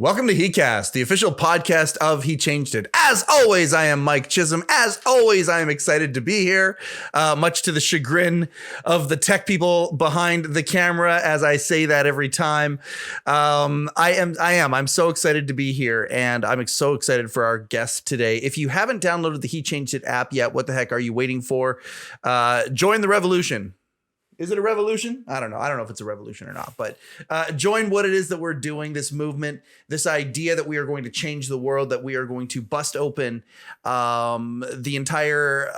Welcome to heCast, the official podcast of HeChangedIt. As always, I am Mike Chisholm. As always, I am excited to be here, much to the chagrin of the tech people behind the camera, as I say that every time. I'm so excited to be here, and I'm so excited for our guest today. If you haven't downloaded the HeChangedIt app yet, what the heck are you waiting for? Join the revolution. Is it a revolution? I don't know. I don't know if it's a revolution or not, but join what it is that we're doing, this movement, this idea that we are going to change the world, that we are going to bust open the entire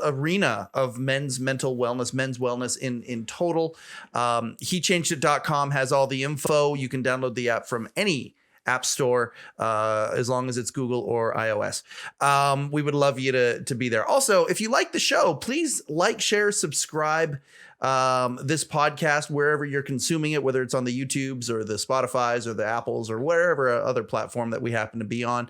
arena of men's mental wellness, men's wellness in total. HeChangedIt.com has all the info. You can download the app from any app store, as long as it's Google or iOS. We would love you to be there. Also, if you like the show, please like, share, subscribe this podcast wherever you're consuming it, whether it's on the YouTubes or the Spotify's or the Apples or wherever other platform that we happen to be on.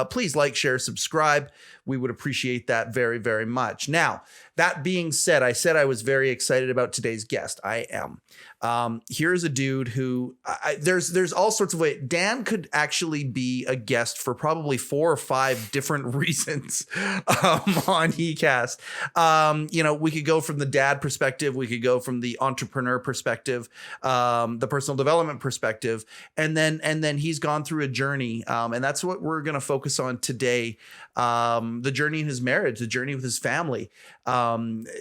Please like, share, subscribe. We would appreciate that very, very much. Now, that being said, I said I was very excited about today's guest. I am. Here's a dude who there's all sorts of ways. Dan could actually be a guest for probably 4 or 5 different reasons on heCast. We could go from the dad perspective. We could go from the entrepreneur perspective, the personal development perspective. And then he's gone through a journey. And that's what we're going to focus on today. The journey in his marriage, the journey with his family.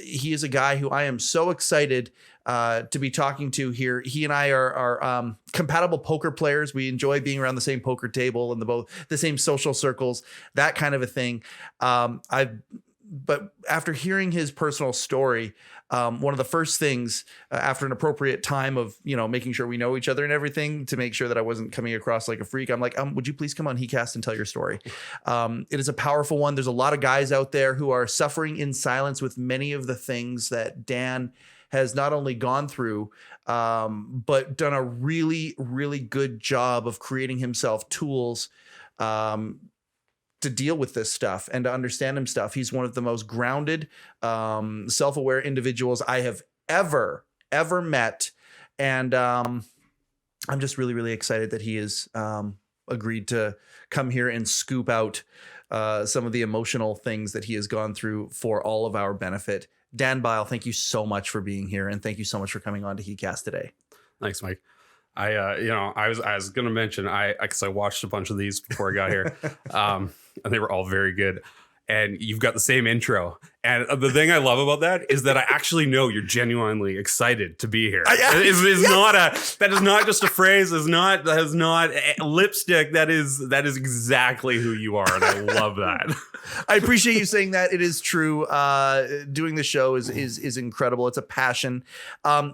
He is a guy who I am so excited to be talking to here. He and I are compatible poker players. We enjoy being around the same poker table and the same social circles, that kind of a thing. But after hearing his personal story, one of the first things after an appropriate time of, making sure we know each other and everything, to make sure that I wasn't coming across like a freak, I'm like, would you please come on heCast and tell your story? It is a powerful one. There's a lot of guys out there who are suffering in silence with many of the things that Dan has not only gone through, but done a really, really good job of creating himself tools to deal with this stuff and to understand him stuff. He's one of the most grounded, self-aware individuals I have ever met. And I'm just really, really excited that he has agreed to come here and scoop out some of the emotional things that he has gone through for all of our benefit. Dan Byl, thank you so much for being here, and thank you so much for coming on to heCast today. Thanks, Mike. I was going to mention, because I watched a bunch of these before I got here, and they were all very good. And you've got the same intro. And the thing I love about that is that I actually know you're genuinely excited to be here. That is not just a phrase. That is not lipstick. That is exactly who you are. And I love that. I appreciate you saying that. It is true. Doing the show is incredible. It's a passion.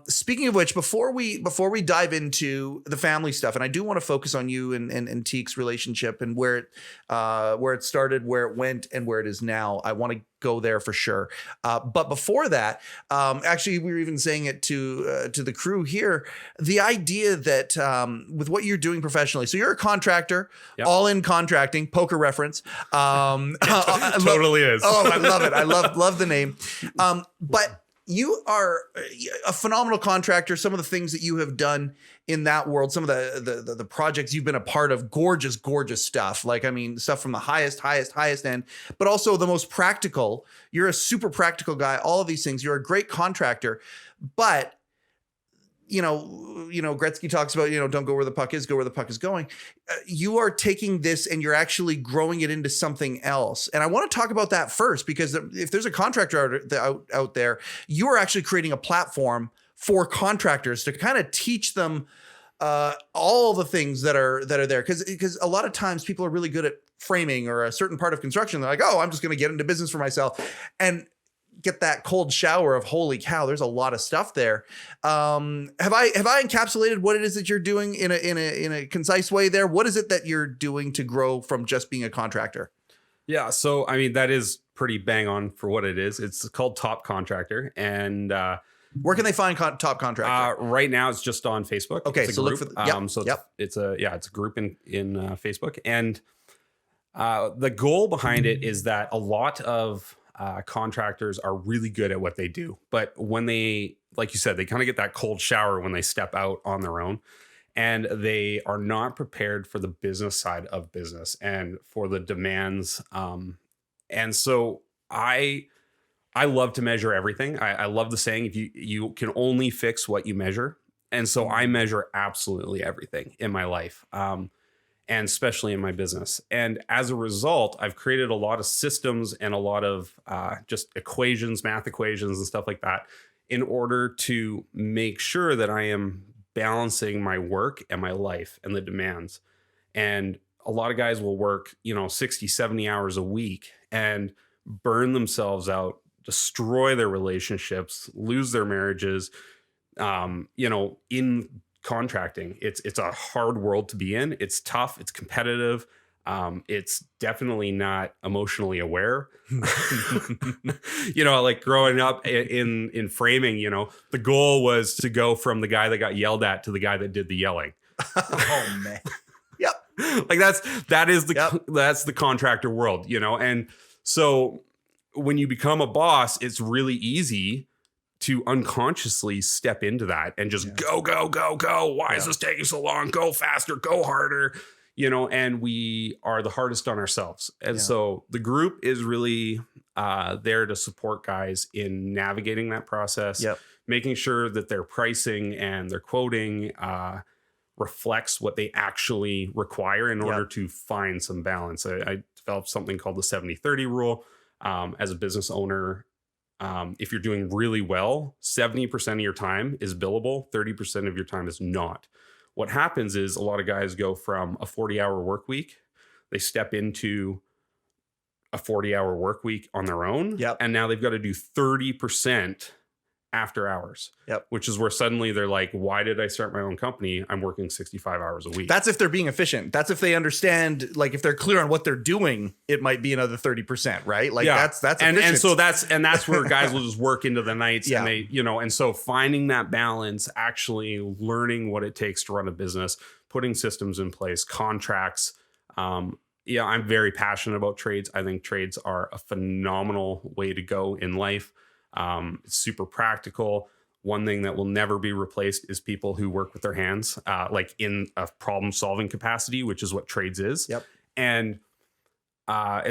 Speaking of which, before we dive into the family stuff, and I do want to focus on you and Teek's relationship and where it started, where it went, and where it is now. I want to go there for sure. But before that, actually, we were even saying it to the crew here, the idea that with what you're doing professionally, so you're a contractor, yep. All in contracting, poker reference. Totally is. Oh, I love it. I love the name. But you are a phenomenal contractor. Some of the things that you have done in that world, some of the projects you've been a part of, gorgeous stuff. Stuff from the highest end, but also the most practical. You're a super practical guy. All of these things. You're a great contractor, but Gretzky talks about, don't go where the puck is, go where the puck is going. You are taking this and you're actually growing it into something else. And I want to talk about that first, because if there's a contractor out there, you are actually creating a platform for contractors to kind of teach them all the things that are there. Because a lot of times people are really good at framing or a certain part of construction. They're like, oh, I'm just going to get into business for myself. And get that cold shower of, holy cow, there's a lot of stuff there. Have I encapsulated what it is that you're doing in a concise way there? What is it that you're doing to grow from just being a contractor? Yeah. So, that is pretty bang on for what it is. It's called Top Contractor. And where can they find Top Contractor? Right now it's just on Facebook. Okay. It's a group. It's a group in Facebook. And the goal behind it is that a lot of contractors are really good at what they do, but when they, like you said, they kind of get that cold shower when they step out on their own. and they are not prepared for the business side of business and for the demands. And so I love to measure everything. I love the saying, if you can only fix what you measure. And so I measure absolutely everything in my life, and especially in my business. And as a result, I've created a lot of systems and a lot of just equations, math equations and stuff like that, in order to make sure that I am balancing my work and my life and the demands. And a lot of guys will work, 60, 70 hours a week and burn themselves out, destroy their relationships, lose their marriages. In contracting, it's a hard world to be in. It's tough. It's competitive. It's definitely not emotionally aware. Like growing up in framing, the goal was to go from the guy that got yelled at to the guy that did the yelling. Oh man. Yep. Like that's the contractor world, And so when you become a boss, it's really easy to unconsciously step into that and just go. Why is this taking so long? Go faster, go harder, and we are the hardest on ourselves. And so the group is really there to support guys in navigating that process, making sure that their pricing and their quoting reflects what they actually require in order to find some balance. I developed something called the 70-30 rule. As a business owner, if you're doing really well, 70% of your time is billable, 30% of your time is not. What happens is a lot of guys go from a 40-hour work week, they step into a 40-hour work week on their own, and now they've got to do 30% after hours, which is where suddenly they're like, why did I start my own company? I'm working 65 hours a week. That's if they're being efficient. That's if they understand, like if they're clear on what they're doing, it might be another 30%, right? Like that's and so that's where guys will just work into the nights and they, and so finding that balance, actually learning what it takes to run a business, putting systems in place, contracts. I'm very passionate about trades. I think trades are a phenomenal way to go in life. It's super practical. One thing that will never be replaced is people who work with their hands, like in a problem solving capacity, which is what trades is. And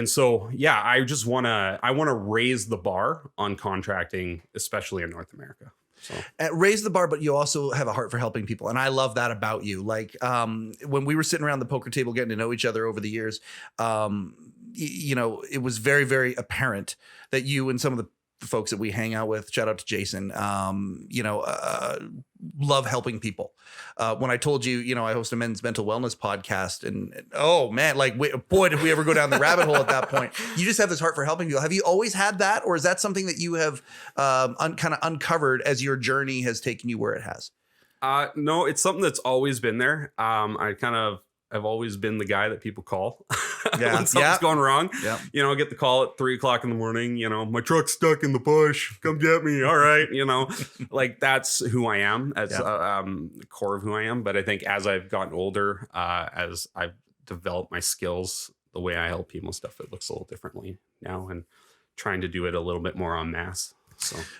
so, I just want to raise the bar on contracting, especially in North America. So raise the bar, but you also have a heart for helping people. And I love that about you. Like, when we were sitting around the poker table, getting to know each other over the years, it was very, very apparent that you and some of the folks that we hang out with, shout out to Jason, love helping people. When I told you, I host a men's mental wellness podcast, and oh man, like boy, did we ever go down the rabbit hole at that point. You just have this heart for helping people. Have you always had that, or is that something that you have kind of uncovered as your journey has taken you where it has? No, it's something that's always been there. I've always been the guy that people call when something's going wrong. I get the call at 3:00 in the morning, my truck's stuck in the bush. Come get me. All right. Like that's who I am. That's the core of who I am. But I think as I've gotten older, as I've developed my skills, the way I help people and stuff, it looks a little differently now, and trying to do it a little bit more en masse.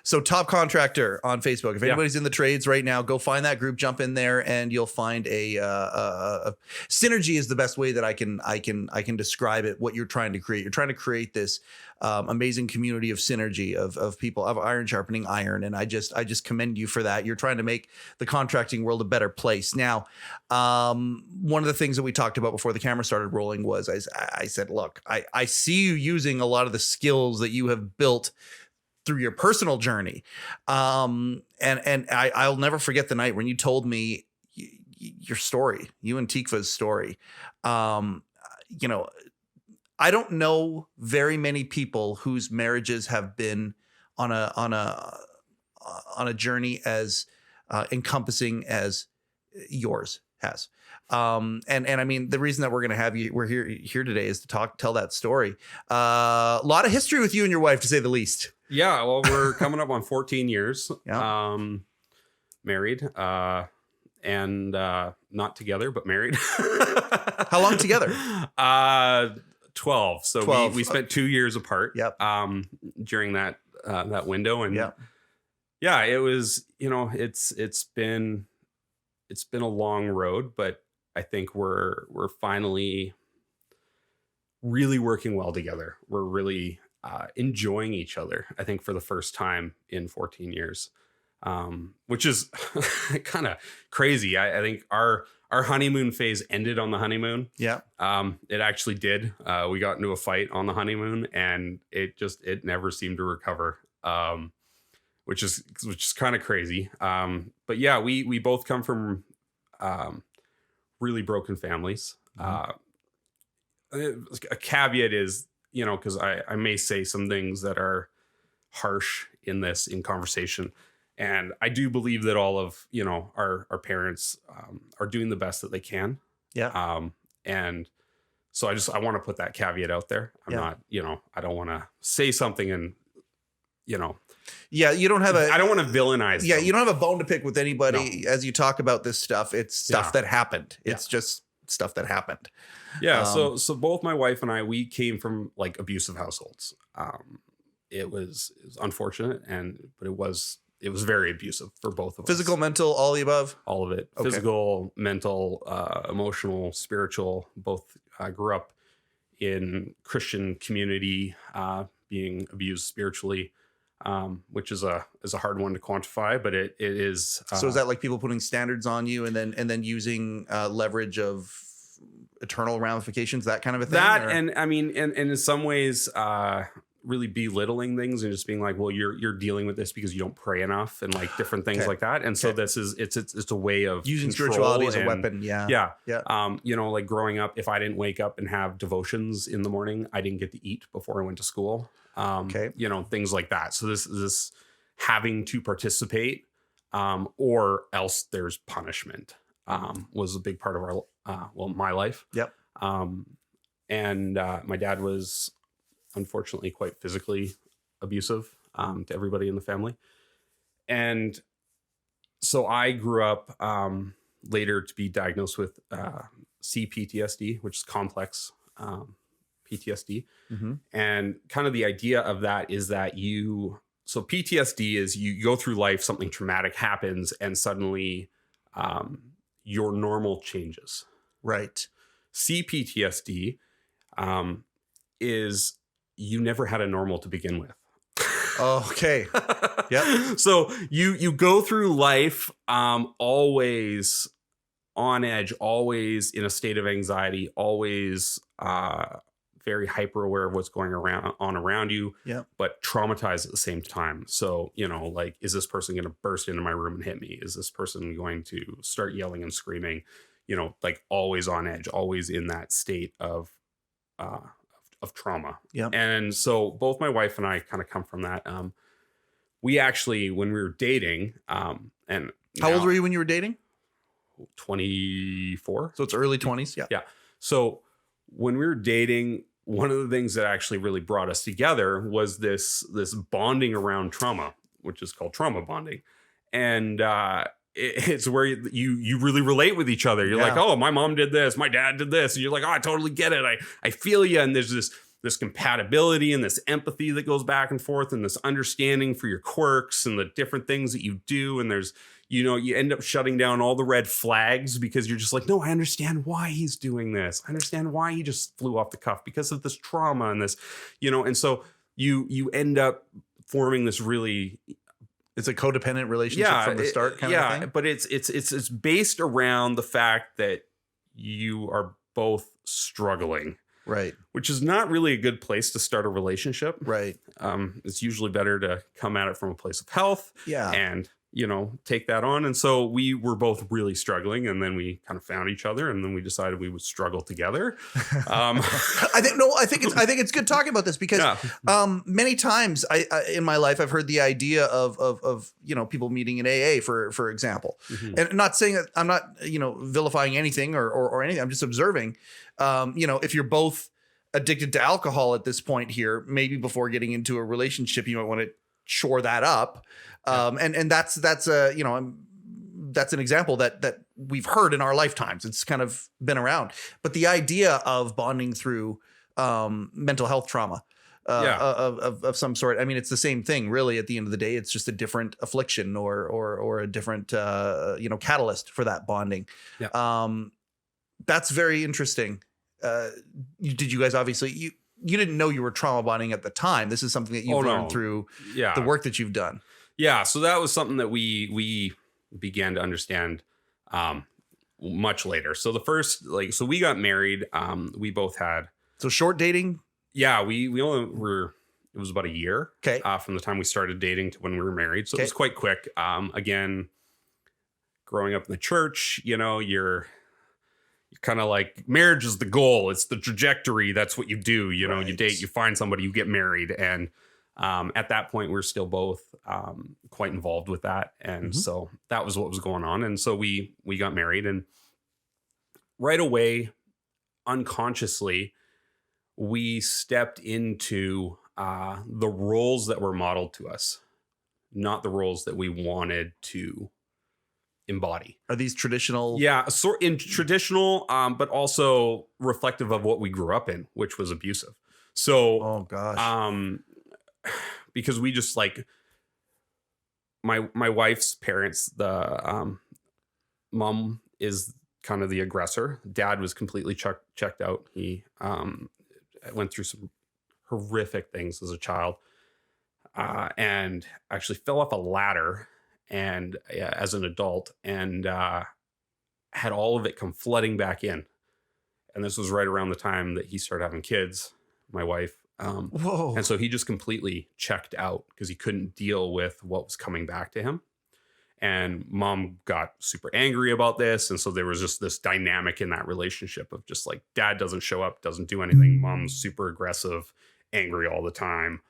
So Top Contractor on Facebook. If anybody's in the trades right now, go find that group, jump in there, and you'll find a synergy is the best way that I can describe it. What you're trying to create, you're trying to create this amazing community of synergy of people, of iron sharpening iron, and I just commend you for that. You're trying to make the contracting world a better place. Now, one of the things that we talked about before the camera started rolling was I said, look, I see you using a lot of the skills that you have built through your personal journey. And I'll never forget the night when you told me your story, you and Tikva's story. I don't know very many people whose marriages have been on a journey as encompassing as yours has. And I mean, the reason that we're going to have you, we're here today is to tell that story. A lot of history with you and your wife, to say the least. Yeah, well, we're coming up on 14 years, married, and not together, but married. How long together? 12. So 12. We spent 2 years apart. During that window, and it was, it's been it's been a long road, but I think we're finally really working well together. We're really enjoying each other, I think, for the first time in 14 years, which is kind of crazy. I think our honeymoon phase ended on the honeymoon. Yeah. It actually did. We got into a fight on the honeymoon, and it never seemed to recover, which is kind of crazy. But yeah, we both come from really broken families. A caveat is, because I may say some things that are harsh in conversation. And I do believe that all of, our parents are doing the best that they can. Yeah. And so I want to put that caveat out there. I'm not, I don't want to say something and, yeah, you don't have I don't want to villainize. Yeah, them. you don't have a bone to pick with anybody as you talk about this stuff. It's stuff that happened. It's just stuff that happened. Yeah. So both my wife and I, we came from like abusive households. It was unfortunate, but it was very abusive for both of us. Physical, mental, all the above? All of it. Okay. Physical, mental, emotional, spiritual. Both grew up in Christian community, being abused spiritually, which is a hard one to quantify, but it is. So is that like people putting standards on you and then using leverage of eternal ramifications, that kind of a thing? And I mean, and in some ways, really belittling things and just being like, well, you're dealing with this because you don't pray enough and like different things like that. And so this is it's a way of using spirituality as a weapon. Yeah. Like growing up, if I didn't wake up and have devotions in the morning, I didn't get to eat before I went to school. Things like that. So this having to participate, or else there's punishment, was a big part of our my life. Yep. And my dad was unfortunately quite physically abusive to everybody in the family. And so I grew up later to be diagnosed with CPTSD, which is complex PTSD. Mm-hmm. And kind of the idea of that is that so PTSD is you go through life, something traumatic happens, and suddenly your normal changes. Right. CPTSD is you never had a normal to begin with. Okay. Yep. So you go through life always on edge, always in a state of anxiety, always very hyper aware of what's going on around you, but traumatized at the same time. So, like, is this person going to burst into my room and hit me? Is this person going to start yelling and screaming? Like always on edge, always in that state of trauma. Yeah. And so both my wife and I kind of come from that. We actually, when we were dating, and how old were you when you were dating? 24. So it's early 20s. Yeah. Yeah. So when we were dating, one of the things that actually really brought us together was this bonding around trauma, which is called trauma bonding. And it's where you really relate with each other. You're like, oh, my mom did this, my dad did this. And you're like, oh, I totally get it. I feel you. And there's this compatibility and this empathy that goes back and forth, and this understanding for your quirks and the different things that you do. And there's, you end up shutting down all the red flags because you're just like, no, I understand why he's doing this. I understand why he just flew off the cuff because of this trauma and this, and so you end up forming this really. It's a codependent relationship from the start kind of thing. But it's based around the fact that you are both struggling. Right. Which is not really a good place to start a relationship. Right. It's usually better to come at it from a place of health. Yeah. And, take that on. And so we were both really struggling, and then we kind of found each other, and then we decided we would struggle together. I think it's good talking about this because many times I in my life I've heard the idea of people meeting in AA for example. Mm-hmm. And not saying that I'm not vilifying anything or anything. I'm just observing. If you're both addicted to alcohol at this point here, maybe before getting into a relationship, you might want to shore that up. And that's an example that we've heard in our lifetimes. It's kind of been around, but the idea of bonding through mental health trauma, of some sort. I mean, it's the same thing, really. At the end of the day, it's just a different affliction or a different catalyst for that bonding. Yeah. That's very interesting. Did you guys obviously you didn't know you were trauma bonding at the time? This is something that you've learned through the work that you've done. Yeah. So that was something that we began to understand much later. So the first, so we got married. We both had. So short dating? Yeah, we only were, it was about a year from the time we started dating to when we were married. So it was quite quick. Again, growing up in the church, you're kind of like, marriage is the goal. It's the trajectory. That's what you do. You date, you find somebody, you get married. And at that point, we were still both quite involved with that. And so that was what was going on. And so we got married, and right away, unconsciously, we stepped into the roles that were modeled to us, not the roles that we wanted to embody. Are these traditional? Yeah, in traditional, but also reflective of what we grew up in, which was abusive. So, oh gosh, because we just my wife's parents, the mom is kind of the aggressor. Dad was completely checked out. He went through some horrific things as a child, and actually fell off a ladder and as an adult, and had all of it come flooding back in. And this was right around the time that he started having kids, my wife. Whoa. And so he just completely checked out because he couldn't deal with what was coming back to him. And mom got super angry about this. And so there was just this dynamic in that relationship of just like, dad doesn't show up, doesn't do anything. Mom's super aggressive, angry all the time,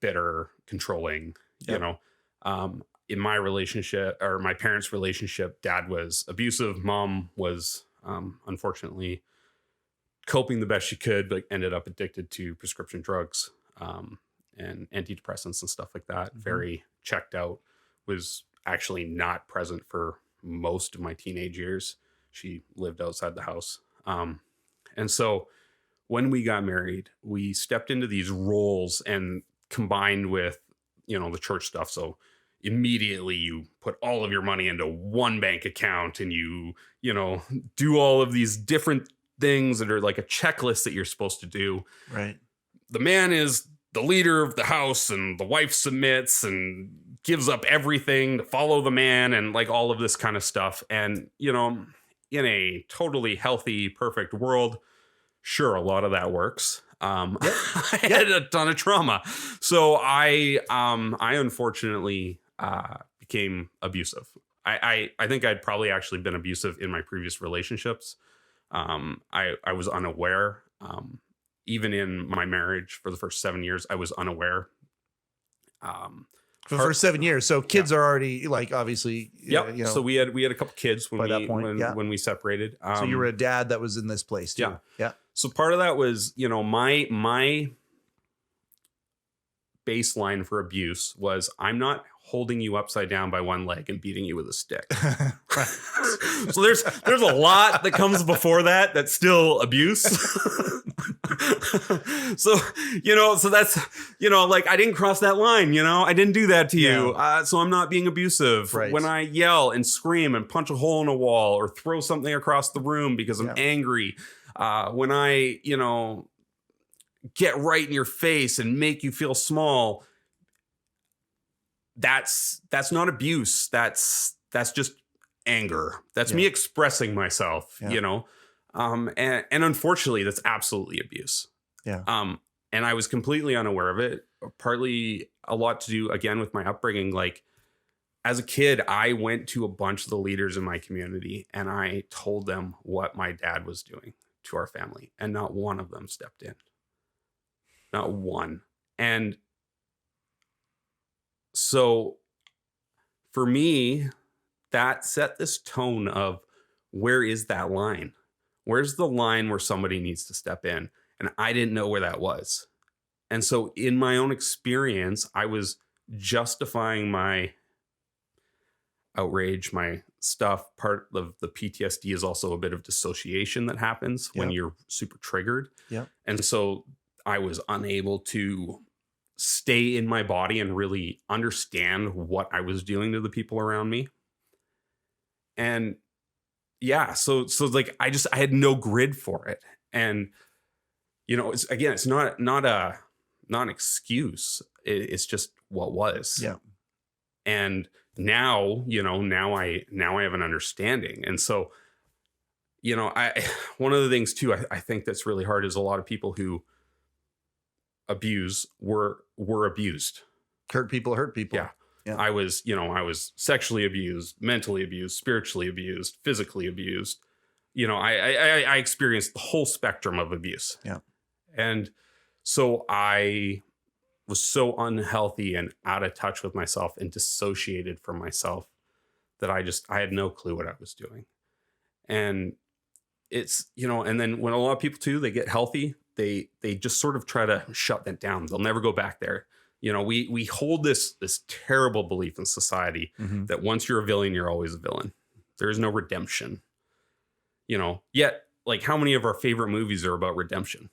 bitter, controlling, in my relationship, or my parents' relationship, dad was abusive. Mom was, unfortunately, coping the best she could, but ended up addicted to prescription drugs, and antidepressants and stuff like that. Very checked out. Was actually not present for most of my teenage years. She lived outside the house. And so when we got married, we stepped into these roles, and combined with, the church stuff. So immediately you put all of your money into one bank account, and you do all of these different things that are like a checklist that you're supposed to do. Right. The man is the leader of the house, and the wife submits and gives up everything to follow the man, and like all of this kind of stuff. And, in a totally healthy, perfect world, sure, a lot of that works. I had a ton of trauma. So I unfortunately became abusive. I think I'd probably actually been abusive in my previous relationships. I was unaware. Even in my marriage for the first 7 years, I was unaware. For the first 7 years. So kids are already obviously. Yep. So we had a couple kids when when we separated. So you were a dad that was in this place too. Yeah. Yeah. So part of that was, my baseline for abuse was, I'm not holding you upside down by one leg and beating you with a stick. So there's a lot that comes before that that's still abuse. So that's, I didn't cross that line, I didn't do that to you. So I'm not being abusive. Right. When I yell and scream and punch a hole in a wall or throw something across the room because I'm angry, when I, get right in your face and make you feel small, that's not abuse. That's just anger. That's me expressing myself, and unfortunately that's absolutely abuse. Yeah. And I was completely unaware of it, partly a lot to do again with my upbringing. Like, as a kid, I went to a bunch of the leaders in my community and I told them what my dad was doing to our family, and not one of them stepped in. Not one. And so for me, that set this tone of, where is that line? Where's the line where somebody needs to step in? And I didn't know where that was. And so in my own experience, I was justifying my outrage, my stuff. Part of the PTSD is also a bit of dissociation that happens when you're super triggered. Yeah. And so I was unable to stay in my body and really understand what I was doing to the people around me. And yeah, so like I had no grid for it. And it's not an excuse. It's just what was. Yeah. And now I have an understanding. And so, one of the things too, I think that's really hard is a lot of people who abuse were abused. Hurt people. Yeah. Yeah. I was sexually abused, mentally abused, spiritually abused, physically abused. I experienced the whole spectrum of abuse. Yeah. And so I was so unhealthy and out of touch with myself and dissociated from myself that I had no clue what I was doing. And it's, and then when a lot of people too, they get healthy, they just sort of try to shut that down. They'll never go back there. We hold this terrible belief in society that once you're a villain, you're always a villain. There is no redemption. Yet, like, how many of our favorite movies are about redemption?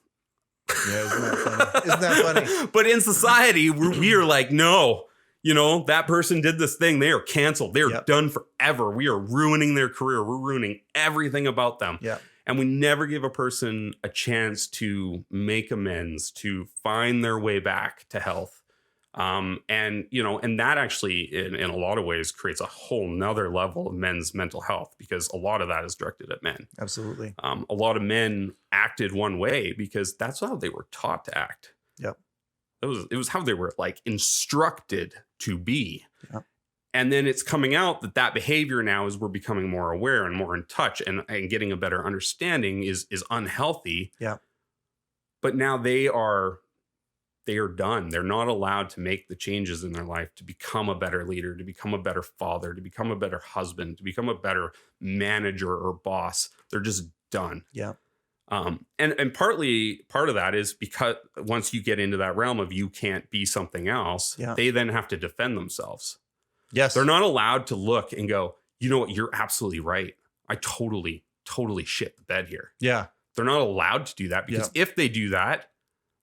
Yeah, isn't that funny? Isn't that funny? But in society, we are like, no, that person did this thing. They are canceled. They are done forever. We are ruining their career. We're ruining everything about them. Yeah. And we never give a person a chance to make amends, to find their way back to health. And that actually, in a lot of ways, creates a whole nother level of men's mental health, because a lot of that is directed at men. Absolutely. A lot of men acted one way because that's how they were taught to act. Yep. It was how they were like instructed to be. Yep. And then it's coming out that behavior now, as we're becoming more aware and more in touch and getting a better understanding, is unhealthy. Yeah. But now they are done. They're not allowed to make the changes in their life to become a better leader, to become a better father, to become a better husband, to become a better manager or boss. They're just done. Yeah. And part of that is because once you get into that realm of you can't be something else, they then have to defend themselves. Yes. They're not allowed to look and go, you know what, you're absolutely right. I totally shit the bed here. Yeah. They're not allowed to do that, because if they do that,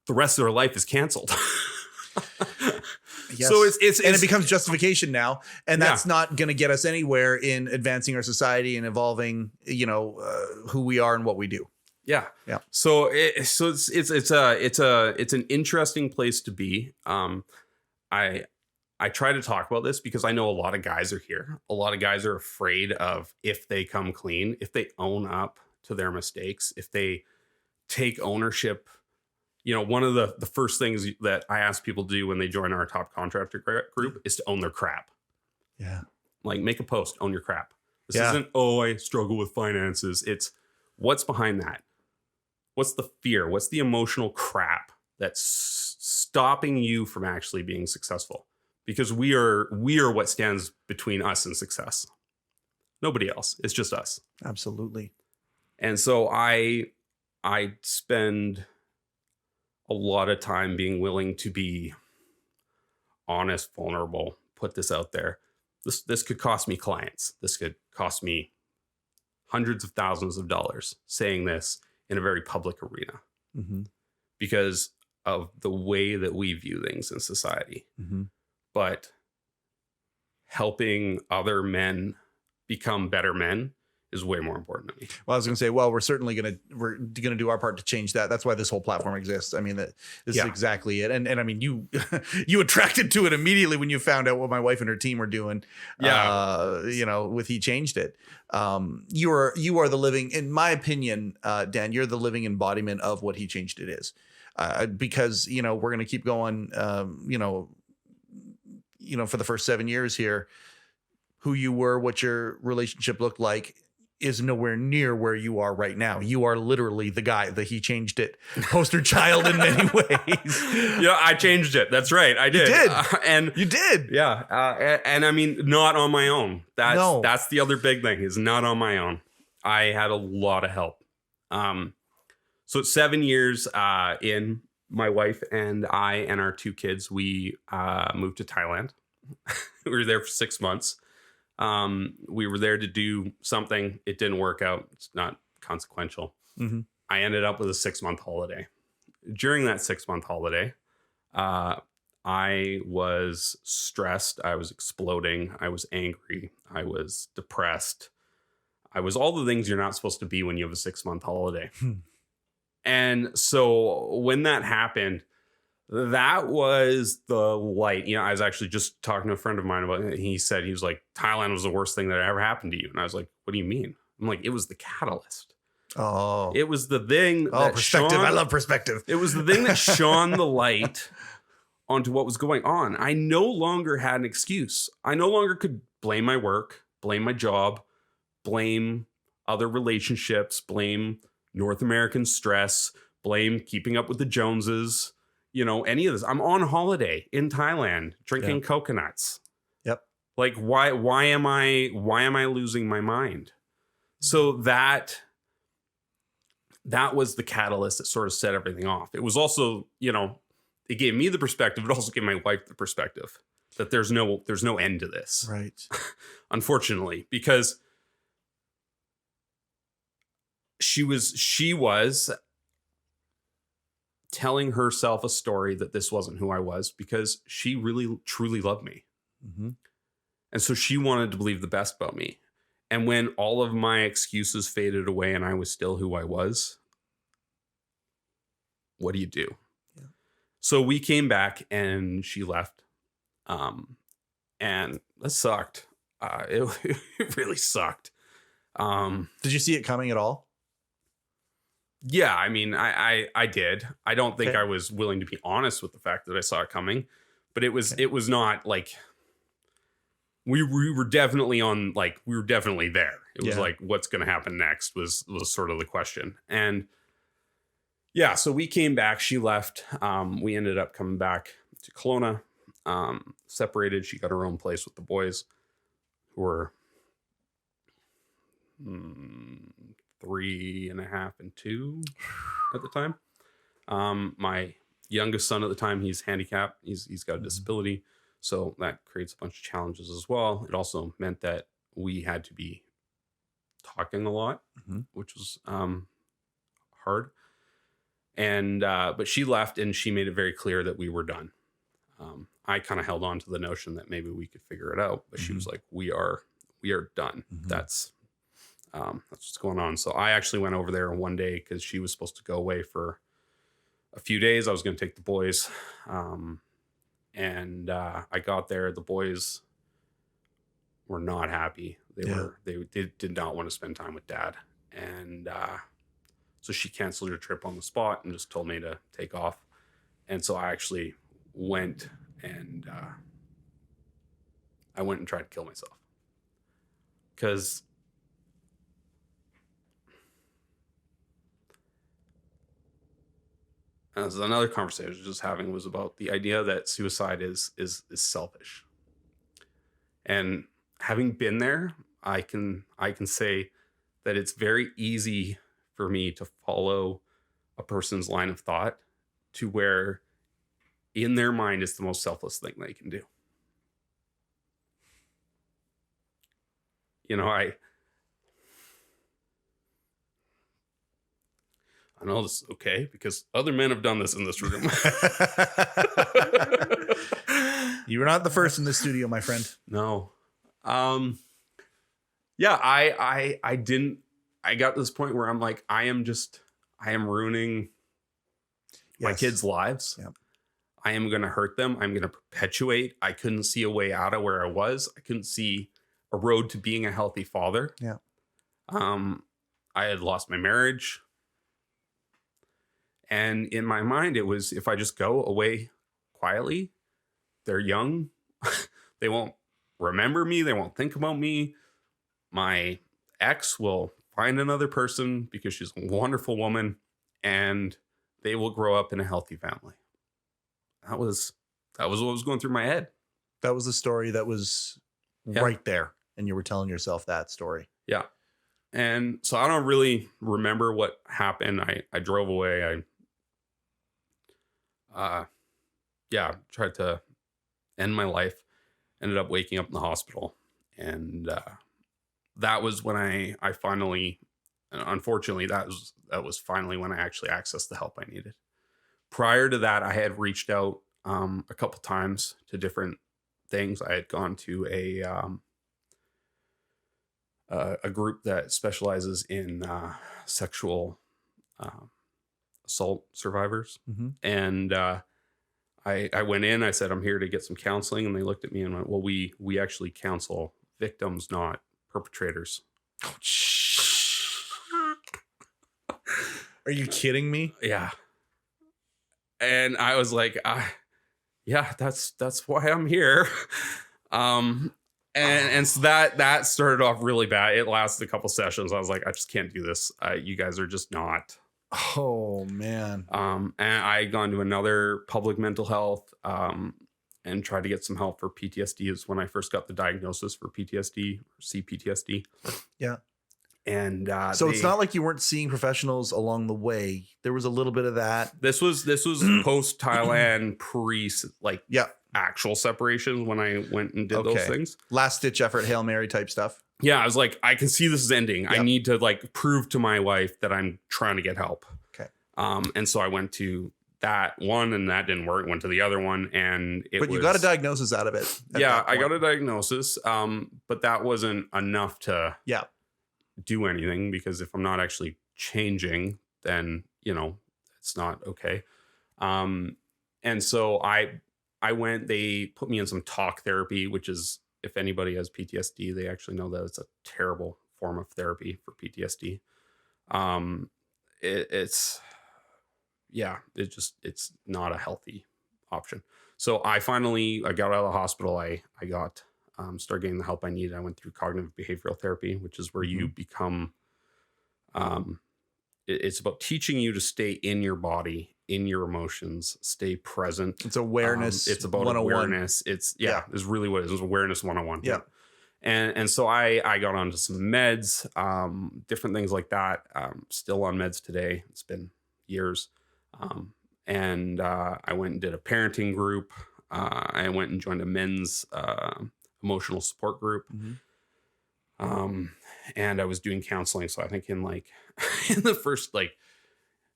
the rest of their life is canceled. Yes. So it's and it becomes justification now, and that's not going to get us anywhere in advancing our society and evolving, who we are and what we do. Yeah. Yeah. So it's an interesting place to be. I try to talk about this because I know a lot of guys are here. A lot of guys are afraid of, if they come clean, if they own up to their mistakes, if they take ownership. One of the first things that I ask people to do when they join our top contractor group is to own their crap. Yeah. Like, make a post, own your crap. This isn't, I struggle with finances. It's what's behind that. What's the fear? What's the emotional crap that's stopping you from actually being successful? Because we are what stands between us and success. Nobody else. It's just us. Absolutely. And so I spend a lot of time being willing to be honest, vulnerable, put this out there. This could cost me clients. This could cost me hundreds of thousands of dollars saying this in a very public arena, because of the way that we view things in society. But helping other men become better men is way more important to me. Well, I was going to say, we're certainly going to do our part to change that. That's why this whole platform exists. I mean, this is exactly it. And I mean, you attracted to it immediately when you found out what my wife and her team were doing. With HeChangedIt. You are the living, in my opinion, Dan, you're the living embodiment of what HeChangedIt is. Because, we're going to keep going, for the first 7 years here, who you were, what your relationship looked like, is nowhere near where you are right now. You are literally the guy that HeChangedIt poster child in many ways. Yeah, I changed it. That's right. I did. You did. Yeah. And I mean, not on my own. That's the other big thing, is not on my own. I had a lot of help. So 7 years in, my wife and I and our 2 kids, we moved to Thailand. We were there for 6 months. We were there to do something. It didn't work out. It's not consequential. I ended up with a 6-month holiday. during that 6-month holiday, I was stressed. I was exploding. I was angry. I was depressed. I was all the things you're not supposed to be when you have a 6-month holiday. And so when that happened, that was the light. You know, I was actually just talking to a friend of mine about it. He said, he was like, Thailand was the worst thing that ever happened to you. And I was like, what do you mean? I'm like, it was the catalyst. Oh, It was the thing. That perspective. I love perspective. It was the thing that shone the light onto what was going on. I no longer had an excuse. I no longer could blame my work, blame my job, blame other relationships, blame North American stress, blame keeping up with the Joneses, you know, any of this. I'm on holiday in Thailand drinking coconuts. Yep. Like, why am I losing my mind? So that was the catalyst that sort of set everything off. It was also, you know, it gave me the perspective. It also gave my wife the perspective that there's no end to this. Right. Unfortunately, because she was telling herself a story that this wasn't who I was, because she really truly loved me. Mm-hmm. And so she wanted to believe the best about me. And when all of my excuses faded away and I was still who I was, what do you do? Yeah. So we came back and she left. And that sucked. It really sucked. Did you see it coming at all? Yeah, I mean, I did. I don't think I was willing to be honest with the fact that I saw it coming, but it was not like we were definitely on, like, we were definitely there. It was like, what's going to happen next was sort of the question. And yeah, so we came back. She left. We ended up coming back to Kelowna, separated. She got her own place with the boys, who were 3.5 and 2 at the time. My youngest son at the time, he's handicapped. He's got a disability. So that creates a bunch of challenges as well. It also meant that we had to be talking a lot, which was hard. And but she left and she made it very clear that we were done. I kind of held on to the notion that maybe we could figure it out, but she was like, we are done. That's what's going on. So I actually went over there one day because she was supposed to go away for a few days. I was going to take the boys. And I got there. The boys were not happy. They did not want to spend time with Dad. And so she canceled her trip on the spot and just told me to take off. And so I actually went and tried to kill myself. Because as another conversation I was just having was about the idea that suicide is selfish. And having been there, I can say that it's very easy for me to follow a person's line of thought to where in their mind it's the most selfless thing they can do. You know, I know this is okay because other men have done this in this room. You were not the first in this studio, my friend. No. Yeah, I didn't. I got to this point where I'm like, I am ruining my kids' lives. Yep. I am going to hurt them. I'm going to perpetuate. I couldn't see a way out of where I was. I couldn't see a road to being a healthy father. Yeah. I had lost my marriage. And in my mind, it was, if I just go away quietly, they're young. They won't remember me. They won't think about me. My ex will find another person because she's a wonderful woman, and they will grow up in a healthy family. That was what was going through my head. That was the story that was right there. And you were telling yourself that story. Yeah. And so I don't really remember what happened. I drove away. I tried to end my life. Ended up waking up in the hospital. And that was when I finally, unfortunately, that was finally when I actually accessed the help I needed. prior to that, I had reached out a couple times to different things. I had gone to a group that specializes in sexual assault survivors. Mm-hmm. And I went in, I said, I'm here to get some counseling. And they looked at me and went, well, we actually counsel victims, not perpetrators. Oh, are you kidding me? Yeah. And I was like, yeah, that's why I'm here. And so that started off really bad. It lasted a couple sessions. I was like, I just can't do this. You guys are just not. Oh man. And I had gone to another public mental health and tried to get some help for PTSD. Is when I first got the diagnosis for PTSD or CPTSD. Yeah. And so it's not like you weren't seeing professionals along the way. There was a little bit of that. This was post Thailand, pre actual separation when I went and did those things. Last ditch effort, Hail Mary type stuff. Yeah, I was like, I can see this is ending. Yep. I need to like prove to my wife that I'm trying to get help. Okay. And so I went to that one and that didn't work. Went to the other one and But you got a diagnosis out of it. Yeah, I got a diagnosis. But that wasn't enough to do anything, because if I'm not actually changing, then it's not okay. And so I went, they put me in some talk therapy, which is, if anybody has PTSD, they actually know that it's a terrible form of therapy for PTSD. It's not a healthy option. So I got out of the hospital. I got, started getting the help I needed. I went through cognitive behavioral therapy, which is where you become, it's about teaching you to stay in your body, in your emotions, stay present. It's awareness. It's about 101. Awareness. It's really what it is. It's awareness 101. Yeah. And so I got onto some meds, different things like that. Still on meds today. It's been years. And I went and did a parenting group. I went and joined a men's emotional support group. Mm-hmm. And I was doing counseling. So I think in the first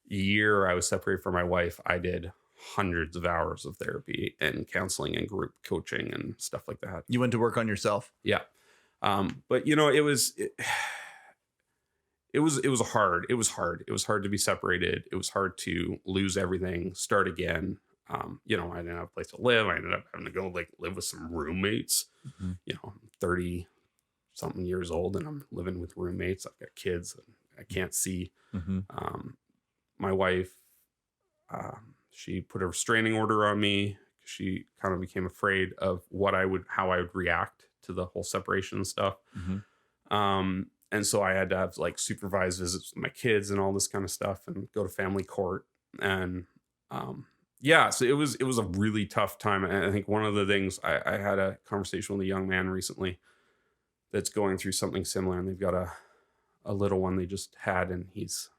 year I was separated from my wife, I did hundreds of hours of therapy and counseling and group coaching and stuff like that. You went to work on yourself. Yeah. But it was hard. It was hard. It was hard to be separated. It was hard to lose everything, start again. I didn't have a place to live. I ended up having to go live with some roommates. Mm-hmm. I'm 30 something years old and I'm living with roommates. I've got kids and I can't see. Mm-hmm. My wife, she put a restraining order on me. She kind of became afraid of how I would react to the whole separation and stuff. Mm-hmm. And so I had to have supervised visits with my kids and all this kind of stuff and go to family court. And, so it was a really tough time. And I think one of the things I had a conversation with a young man recently that's going through something similar, and they've got a little one they just had, and he's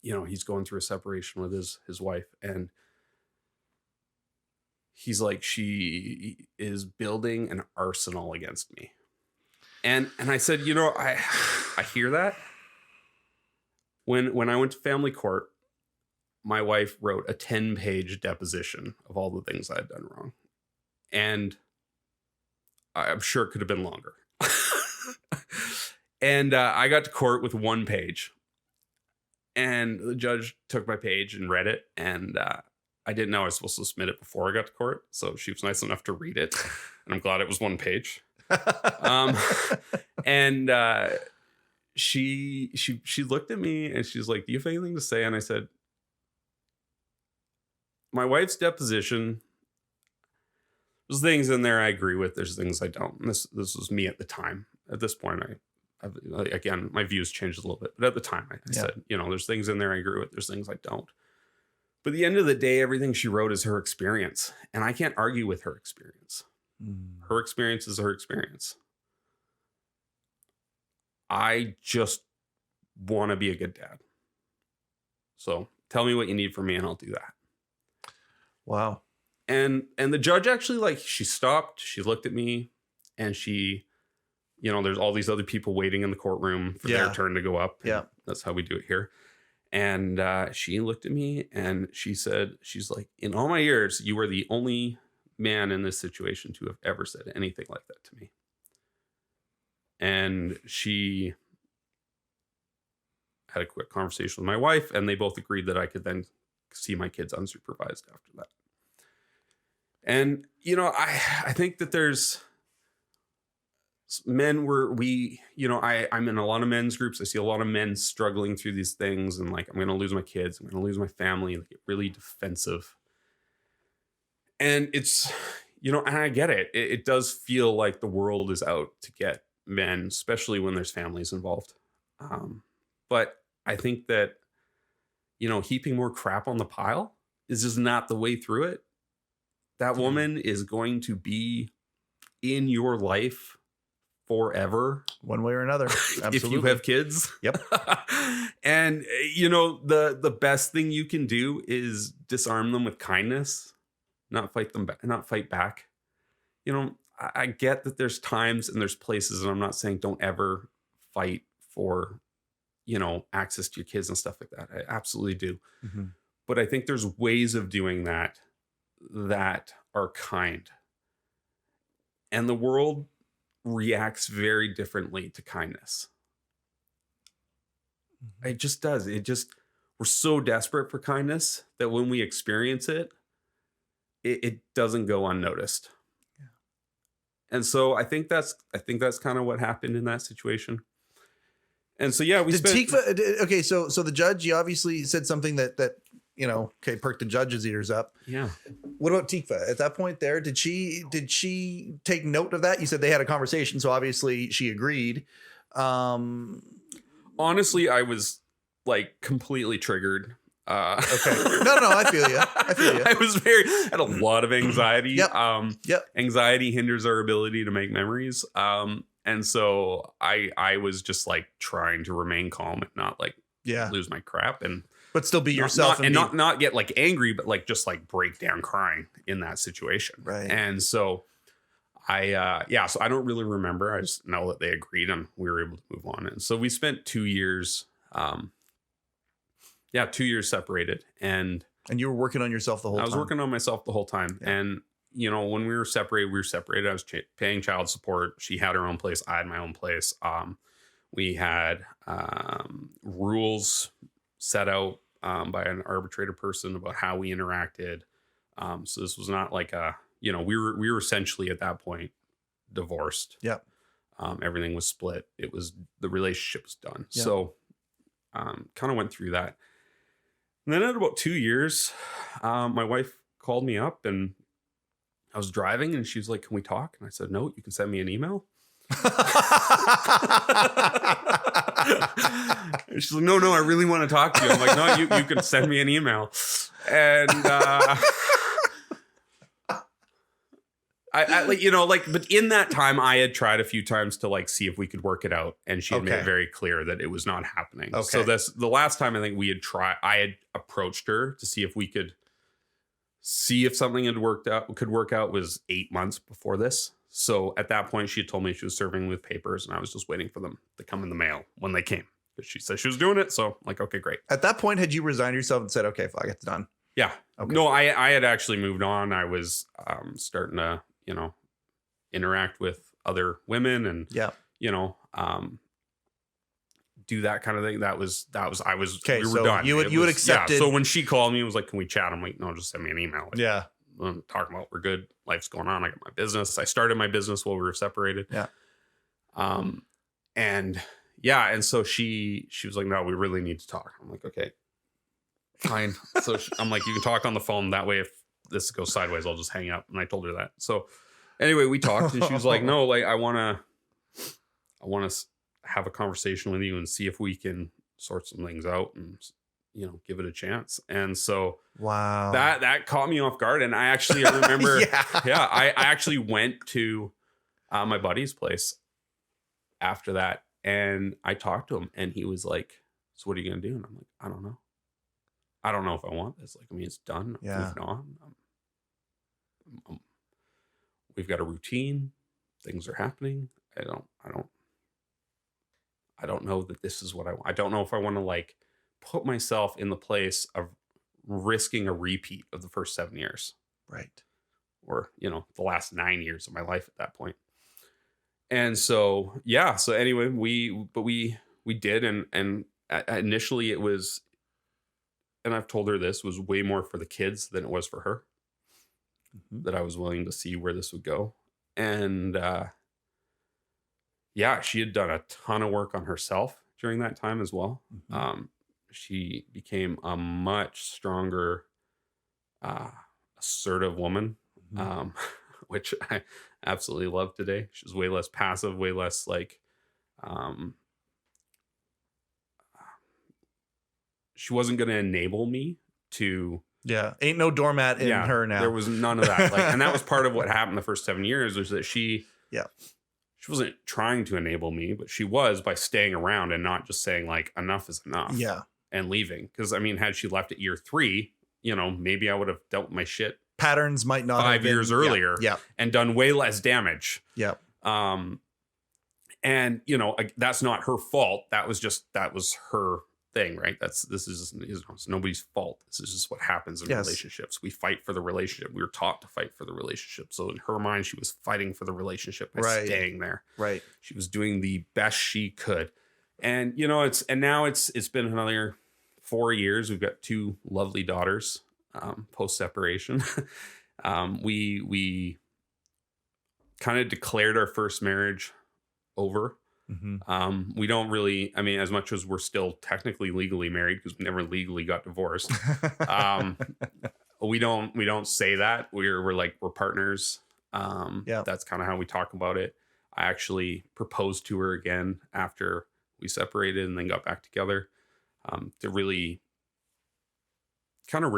going through a separation with his wife, and he's like, she is building an arsenal against me. And I said, I hear that. When I went to family court, my wife wrote a 10-page deposition of all the things I had done wrong. And I'm sure it could have been longer. And I got to court with 1 page. And the judge took my page and read it. And I didn't know I was supposed to submit it before I got to court. So she was nice enough to read it. And I'm glad it was 1 page. And she looked at me and she's like, do you have anything to say? And I said, my wife's deposition, there's things in there I agree with. There's things I don't. And this was me at the time. At this point, again, my views changed a little bit, but at the time I said, there's things in there I agree with. There's things I don't. But at the end of the day, everything she wrote is her experience. And I can't argue with her experience. Her experience is her experience. I just want to be a good dad. So tell me what you need from me and I'll do that. Wow. And the judge actually, she stopped, she looked at me, and she, there's all these other people waiting in the courtroom for their turn to go up. Yeah. That's how we do it here. And she looked at me and she's like, in all my years, you were the only man in this situation to have ever said anything like that to me. And she had a quick conversation with my wife, and they both agreed that I could then see my kids unsupervised after that. And, I think that there's men where I'm in a lot of men's groups. I see a lot of men struggling through these things and like, I'm going to lose my kids. I'm going to lose my family. They get really defensive. And it's, and I get it. It does feel like the world is out to get men, especially when there's families involved. But I think that, heaping more crap on the pile is just not the way through it. That woman is going to be in your life forever. One way or another. Absolutely. If you have kids. Yep. And, the best thing you can do is disarm them with kindness, not fight back. I get that there's times and there's places, and I'm not saying don't ever fight for, access to your kids and stuff like that. I absolutely do. Mm-hmm. But I think there's ways of doing that are kind. And the world reacts very differently to kindness. Mm-hmm. It just does. We're so desperate for kindness that when we experience it, it doesn't go unnoticed. Yeah. And so I think that's kind of what happened in that situation. And so, yeah, okay. So the judge, he obviously said something that perked the judge's ears up. Yeah. What about Tikva at that point there? Did she take note of that? You said they had a conversation, so obviously she agreed. Honestly, I was like completely triggered. Okay. No, I feel you. I had a lot of anxiety. Yep. Anxiety hinders our ability to make memories. And so I was just like trying to remain calm and not like lose my crap but still be yourself not get like angry, but like just like break down crying in that situation. Right. And so so I don't really remember. I just know that they agreed and we were able to move on. And so we spent 2 years, 2 years separated. And you were working on yourself the whole time. I was working on myself the whole time. Yeah. And, when we were separated. I was paying child support. She had her own place. I had my own place. We had rules set out by an arbitrator person about how we interacted. So this was not like we were essentially at that point divorced. Yep. Everything was split. The relationship was done. Yep. So kind of went through that. And then at about 2 years, my wife called me up and I was driving and she was like, "Can we talk?" And I said, "No, you can send me an email." She's like, no, I really want to talk to you. I'm like, "No, you can send me an email." And but in that time I had tried a few times to like see if we could work it out, and she had made it very clear that it was not happening. Okay. So the last time I think I had approached her to see if we could see if something could work out was 8 months before this. So at that point she had told me she was serving with papers and I was just waiting for them to come in the mail when they came. But she said she was doing it. So I'm like, okay, great. At that point, had you resigned yourself and said, okay, fuck, it's done? Yeah. Okay. No, I had actually moved on. I was starting to, interact with other women and, do that kind of thing. Okay, we were done. You would accept it. Yeah, so when she called me, it was like, "Can we chat?" I'm like, "No, just send me an email." Like, yeah. Talking about we're good. Life's going on. I got my business. I started my business while we were separated. Yeah. And so she was like, "No, we really need to talk." I'm like, "Okay, fine." So I'm like, "You can talk on the phone. That way, if this goes sideways, I'll just hang up." And I told her that. So anyway, we talked and she was like, "No, like I want to have a conversation with you and see if we can sort some things out and, give it a chance." And so wow, that caught me off guard. And I remember, I actually went to my buddy's place after that and I talked to him and he was like, "So what are you going to do?" And I'm like, "I don't know. I don't know if I want this. Like, I mean, it's done. I'm moving on. We've got a routine. Things are happening. I don't know that this is what I want. I don't know if I want to like put myself in the place of risking a repeat of the first 7 years. Right. Or, the last 9 years of my life at that point. And so, yeah. So anyway, we did. And initially it was, and I've told her this, was way more for the kids than it was for her, that I was willing to see where this would go. And, yeah, she had done a ton of work on herself during that time as well. She became a much stronger, assertive woman, which I absolutely love today. She's way less passive, way less like, she wasn't going to enable me to. Yeah. Ain't no doormat in her now. There was none of that. And that was part of what happened the first 7 years, was that she wasn't trying to enable me, but she was, by staying around and not just saying like, enough is enough. Yeah. And leaving. Because I mean, had she left at year 3, maybe I would have dealt with my shit. Patterns might not 5 have been, years earlier. Yeah. And done way less damage. Yeah. And that's not her fault. That was her thing, right? This is it's nobody's fault. This is just what happens in relationships. We fight for the relationship. We were taught to fight for the relationship. So in her mind, she was fighting for the relationship by staying there. Right. She was doing the best she could. And now it's been another 4 years. We've got 2 lovely daughters, post separation. We kind of declared our first marriage over. We don't really, I mean, as much as we're still technically legally married, because we never legally got divorced. We don't say that. We're partners. That's kind of how we talk about it. I actually proposed to her again after we separated and then got back together, to really kind of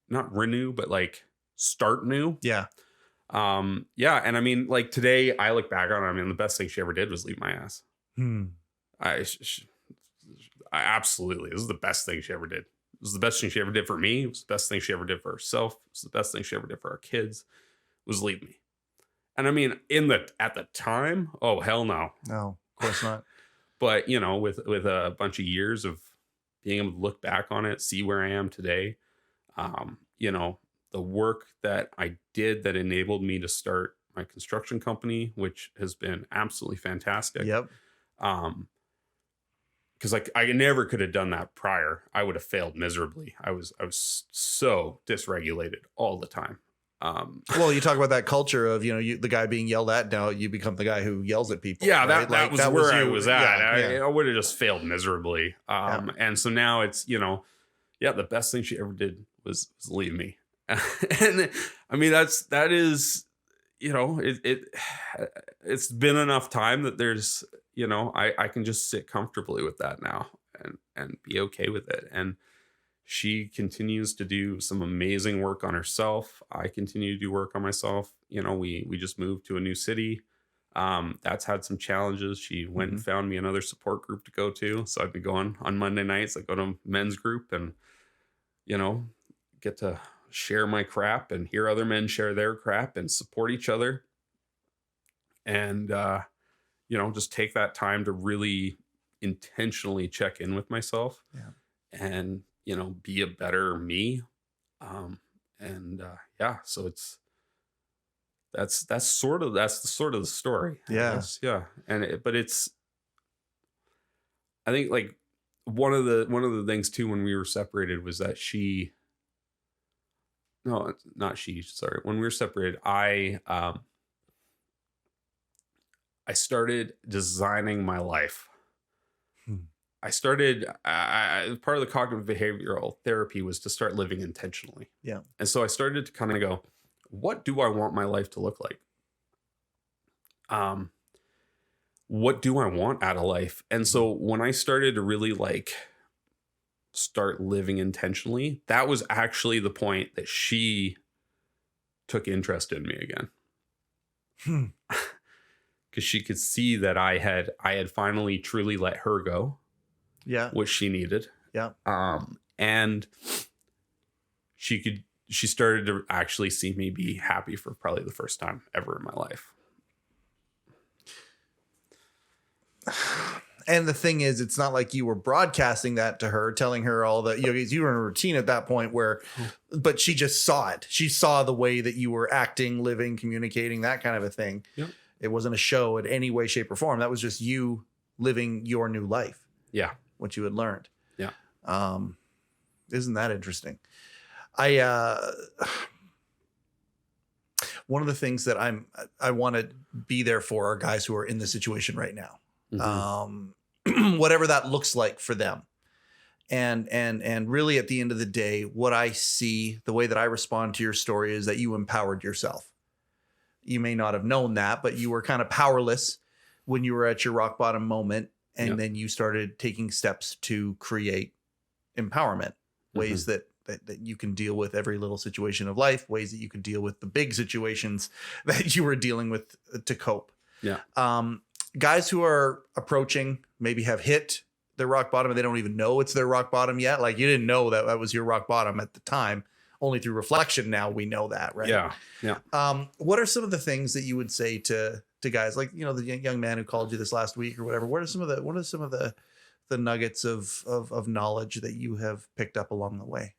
not renew, but like start new. Yeah. And I mean, like today I look back on it, I mean, the best thing she ever did was leave my ass. I absolutely, this is the best thing she ever did. It was the best thing she ever did for me. It was the best thing she ever did for herself. It was the best thing she ever did for our kids, was leave me. And I mean, at the time, oh, hell no. No, of course not. But, with a bunch of years of being able to look back on it, see where I am today, the work that I did that enabled me to start my construction company, which has been absolutely fantastic. Yep. Because I never could have done that prior. I would have failed miserably. I was so dysregulated all the time. Well, you talk about that culture of, the guy being yelled at. Now you become the guy who yells at people. Yeah, right? that was where I was at. Yeah, I would have just failed miserably. And so now it's, the best thing she ever did was leave me. And I mean, that is, it's been enough time that there's, I can just sit comfortably with that now and be okay with it. And she continues to do some amazing work on herself. I continue to do work on myself. We just moved to a new city. That's had some challenges. She went and found me another support group to go to. So I've been going on Monday nights. I go to men's group and, get to share my crap and hear other men share their crap and support each other. And, just take that time to really intentionally check in with myself and, be a better me. So that's the sort of the story. Yeah. Yeah. But I think like one of the things too, when we were separated, was that when we were separated, I started designing my life. I started, part of the cognitive behavioral therapy was to start living intentionally. Yeah. And so I started to kind of go, what do I want my life to look like? What do I want out of life? And so when I started to really start living intentionally, that was actually the point that she took interest in me again. Because she could see that I had finally truly let her go. Yeah. What she needed. Yeah. And she started to actually see me be happy for probably the first time ever in my life. And the thing is, it's not like you were broadcasting that to her, telling her all that, you were in a routine at that point but she just saw it. She saw the way that you were acting, living, communicating, that kind of a thing. Yep. It wasn't a show in any way, shape, or form. That was just you living your new life. Yeah. What you had learned. Yeah. Isn't that interesting? One of the things that I want to be there for are guys who are in the situation right now. Mm-hmm. Whatever that looks like for them. And really at the end of the day, what I see, the way that I respond to your story is that you empowered yourself. You may not have known that, but you were kind of powerless when you were at your rock bottom moment. And then you started taking steps to create empowerment, ways that you can deal with every little situation of life, ways that you can deal with the big situations that you were dealing with to cope. Yeah. Guys who are approaching, maybe have hit their rock bottom and they don't even know it's their rock bottom yet. Like you didn't know that was your rock bottom at the time. Only through reflection now we know that, right? Yeah. Yeah. What are some of the things that you would say to guys like, the young man who called you this last week or whatever? What are some of the nuggets of knowledge that you have picked up along the way?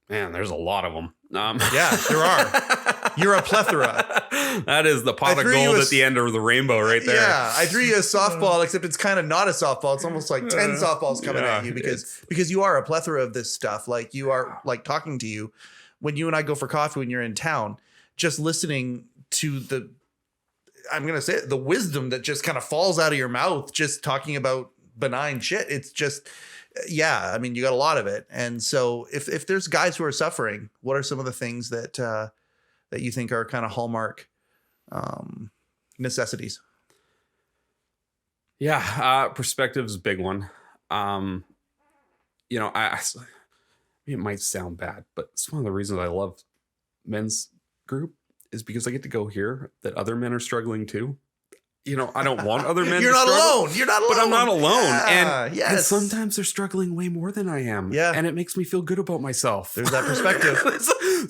Man, there's a lot of them. Yeah, there are. You're a plethora. That is the pot of gold at the end of the rainbow right there. Yeah, I threw you a softball, except it's kind of not a softball. It's almost like 10 softballs coming at you because you are a plethora of this stuff. Like you are like talking to you when you and I go for coffee when you're in town, just listening to I'm going to say it, the wisdom that just kind of falls out of your mouth, just talking about benign shit. It's just, I mean, you got a lot of it. And so if there's guys who are suffering, what are some of the things that you think are kind of hallmark necessities? Yeah. Perspective is a big one. It might sound bad, but it's one of the reasons I love men's group is because I get to go hear that other men are struggling too. I don't want other men You're to not struggle. alone. You're not alone. But I'm not alone. Yeah, and sometimes they're struggling way more than I am. Yeah. And it makes me feel good about myself. There's that perspective.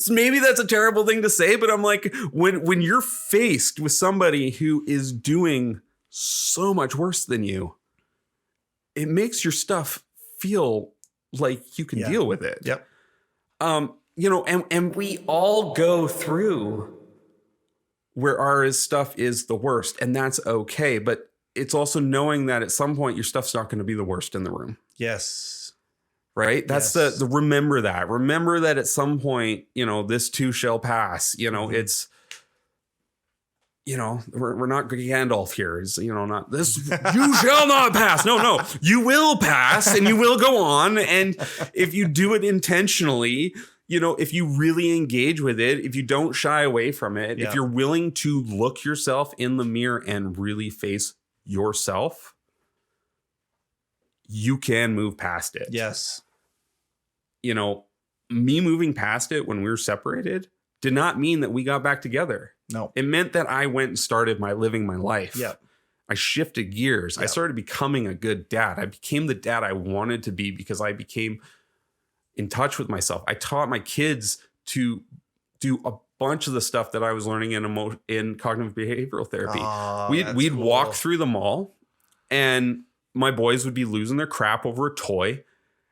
Maybe that's a terrible thing to say, but I'm like, when you're faced with somebody who is doing so much worse than you, it makes your stuff feel like you can deal with it. Yep. And we all go through where our stuff is the worst, and that's okay. But it's also knowing that at some point your stuff's not going to be the worst in the room. Yes. Right. That's the remember that at some point, this too shall pass. It's, we're not Gandalf here. Is, not this, you shall not pass. No, you will pass and you will go on. And if you do it intentionally, if you really engage with it, if you don't shy away from it, if you're willing to look yourself in the mirror and really face yourself, you can move past it. Yes. Me moving past it when we were separated did not mean that we got back together. No. It meant that I went and started living my life. Yep. I shifted gears. Yep. I started becoming a good dad. I became the dad I wanted to be because I became in touch with myself. I taught my kids to do a bunch of the stuff that I was learning in cognitive behavioral therapy. We'd cool. Walk through the mall and my boys would be losing their crap over a toy.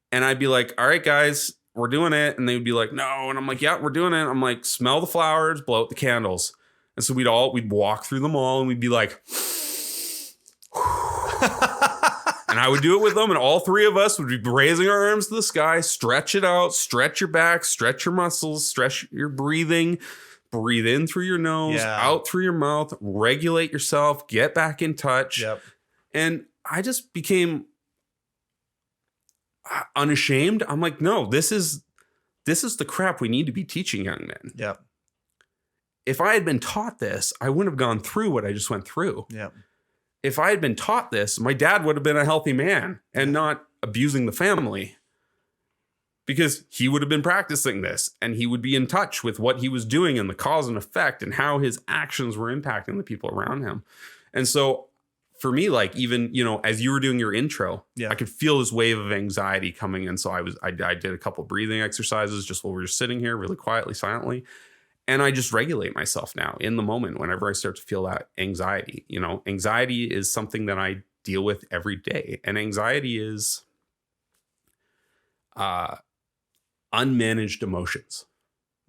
And I'd be like, all right, guys, we're doing it. And they would be like, no. And I'm like, yeah, we're doing it. I'm like, smell the flowers, blow out the candles. And so we'd walk through the mall and we'd be like, and I would do it with them. And all three of us would be raising our arms to the sky, stretch it out, stretch your back, stretch your muscles, stretch your breathing, breathe in through your nose, out through your mouth, regulate yourself, get back in touch. Yep. And I just became unashamed. I'm like, no, this is the crap we need to be teaching young men. Yep. If I had been taught this, I wouldn't have gone through what I just went through. Yep. If I had been taught this, my dad would have been a healthy man and not abusing the family because he would have been practicing this and he would be in touch with what he was doing and the cause and effect and how his actions were impacting the people around him. And so for me, even, as you were doing your intro, I could feel this wave of anxiety coming. And so I did a couple breathing exercises just while we were sitting here really quietly, silently. And I just regulate myself now in the moment whenever I start to feel that anxiety. You know, anxiety is something that I deal with every day. And anxiety is unmanaged emotions.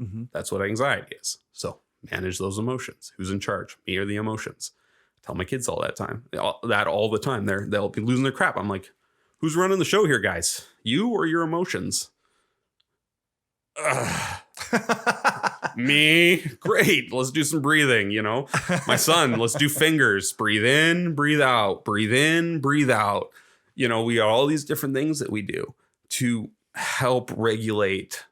Mm-hmm. That's what anxiety is. So manage those emotions. Who's in charge? Me or the emotions? I tell my kids all the time. They'll be losing their crap. I'm like, who's running the show here, guys? You or your emotions? Me. Great. Let's do some breathing. You know, my son, let's do fingers. Breathe in, breathe out, breathe in, breathe out. You know, we got all these different things that we do to help regulate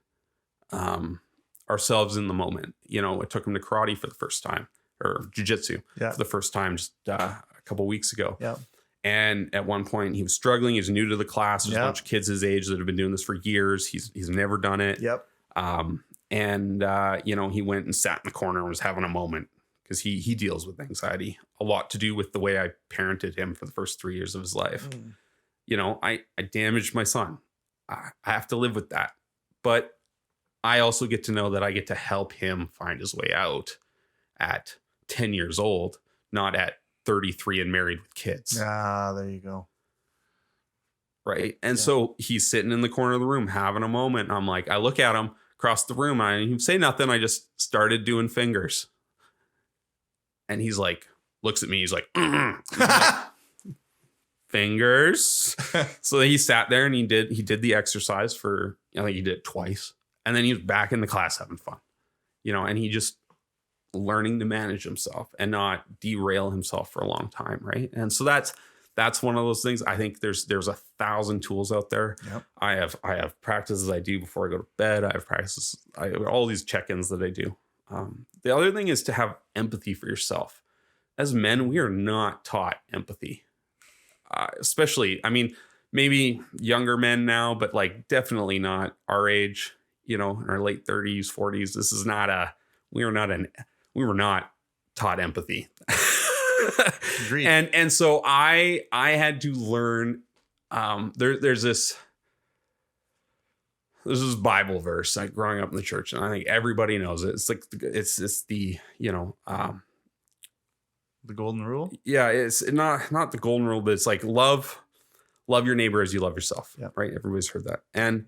ourselves in the moment. You know, I took him to karate for the first time, or jiu-jitsu for the first time just a couple weeks ago. Yeah. And at one point he was struggling. He's new to the class. There's a bunch of kids his age that have been doing this for years. He's never done it. Yep. You know, he went and sat in the corner and was having a moment because he deals with anxiety, a lot to do with the way I parented him for the first 3 years of his life. You know, I damaged my son. I have to live with that. But I also get to know that I get to help him find his way out at 10 years old, not at 33 and married with kids. Ah, there you go. Right. And so he's sitting in the corner of the room having a moment. And I'm like, I look at him across the room. I didn't even say nothing. I just started doing fingers. And he's like, looks at me. He's like, fingers. So he sat there and he did the exercise for, I think he did it twice. And then he was back in the class having fun, you know, and he just learning to manage himself and not derail himself for a long time. Right. And so that's one of those things. I think there's 1,000 tools out there. Yep. I have practices I do before I go to bed. I have all these check-ins that I do. The other thing is to have empathy for yourself. As men, we are not taught empathy, especially, I mean, maybe younger men now, but like definitely not our age, you know, in our late 30s, 40s. This is not we were not taught empathy. Agreed. And so I had to learn. There's this Bible verse like growing up in the church, and I think everybody knows it. It's like it's the you know the golden rule. Yeah, it's not the golden rule, but it's like love your neighbor as you love yourself. Yep. Right? Everybody's heard that. And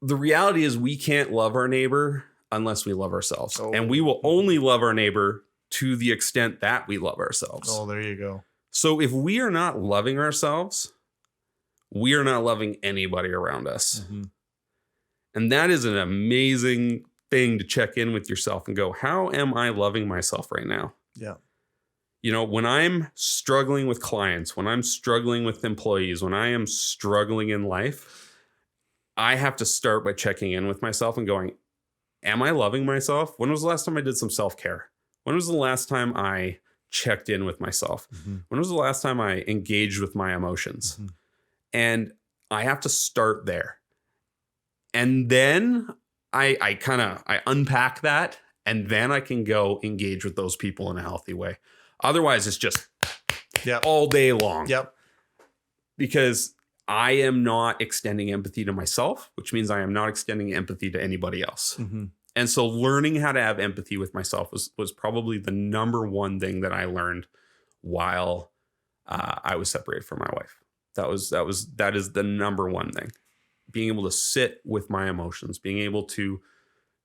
the reality is we can't love our neighbor unless we love ourselves, and we will only love our neighbor to the extent that we love ourselves. Oh, there you go. So if we are not loving ourselves, we are not loving anybody around us. Mm-hmm. And that is an amazing thing to check in with yourself and go, how am I loving myself right now? Yeah. You know, when I'm struggling with clients, when I'm struggling with employees, when I am struggling in life, I have to start by checking in with myself and going, am I loving myself? When was the last time I did some self-care? When was the last time I checked in with myself? Mm-hmm. When was the last time I engaged with my emotions? Mm-hmm. And I have to start there. And then I unpack that, and then I can go engage with those people in a healthy way. Otherwise, it's just all day long. Yep. Because I am not extending empathy to myself, which means I am not extending empathy to anybody else. Mm-hmm. And so learning how to have empathy with myself was probably the number one thing that I learned while I was separated from my wife. That is the number one thing. Being able to sit with my emotions, being able to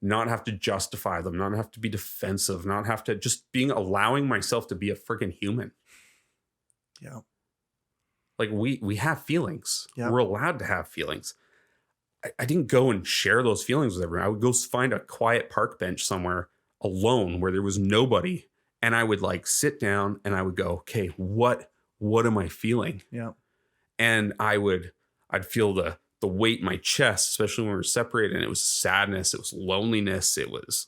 not have to justify them, not have to be defensive, not have to just allowing myself to be a freaking human. Yeah. Like we have feelings. Yeah. We're allowed to have feelings. I didn't go and share those feelings with everyone. I would go find a quiet park bench somewhere alone where there was nobody. And I would like sit down and I would go, okay, what am I feeling? Yeah. And I'd feel the weight in my chest, especially when we were separated. And it was sadness. It was loneliness. It was,